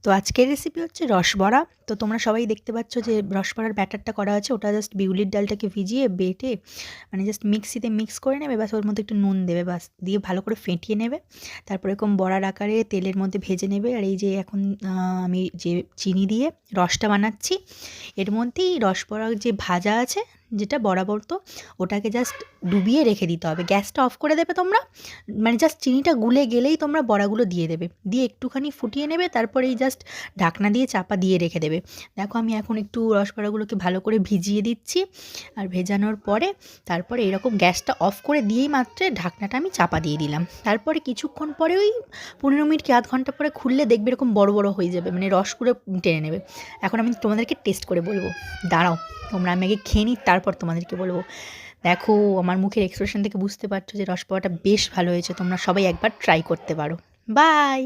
তো আজকের রেসিপি হচ্ছে রসবড়া। তো তোমরা সবাই দেখতে পাচ্ছ যে রসবড়ার ব্যাটারটা করা আছে, ওটা জাস্ট বিউলির ডালটাকে ভিজিয়ে বেটে মানে জাস্ট মিক্সিতে মিক্স করে নেবে, ব্যাস ওর মধ্যে একটু নুন দেবে, বাস দিয়ে ভালো করে ফেটিয়ে নেবে। তারপর এরকম বড়ার আকারে তেলের মধ্যে ভেজে নেবে। আর এই যে এখন আমি যে চিনি দিয়ে রসটা বানাচ্ছি, এর মধ্যেই রসবড়া যে ভাজা আছে যেটা বরাবর, তো ওটাকে জাস্ট ডুবিয়ে রেখে দিতে হবে। গ্যাসটা অফ করে দেবে তোমরা, মানে জাস্ট চিনিটা গুলে গেলেই তোমরা বড়াগুলো দিয়ে দেবে, দিয়ে একটুখানি ফুটিয়ে নেবে, তারপরে এই জাস্ট ঢাকনা দিয়ে চাপা দিয়ে রেখে দেবে। দেখো আমি এখন একটু রসবড়াগুলোকে ভালো করে ভিজিয়ে দিচ্ছি, আর ভেজানোর পরে তারপরে এরকম গ্যাসটা অফ করে দিয়েই মাত্র ঢাকনাটা আমি চাপা দিয়ে দিলাম। তারপরে কিছুক্ষণ পরে ওই 15 মিনিট কি আধ ঘন্টা পরে খুললে দেখবে এরকম বড় বড় হয়ে যাবে, মানে রসগুলো টেনে নেবে। এখন আমি তোমাদেরকে টেস্ট করে বলবো, দাঁড়াও তোমরা আমি আগে খেয়ে নিই, তারপর তোমাদেরকে বলবো। দেখো আমার মুখের এক্সপ্রেশন থেকে বুঝতে পারছো যে রসবড়াটা বেশ ভালো হয়েছে। তোমরা সবাই একবার ট্রাই করতে পারো। বাই।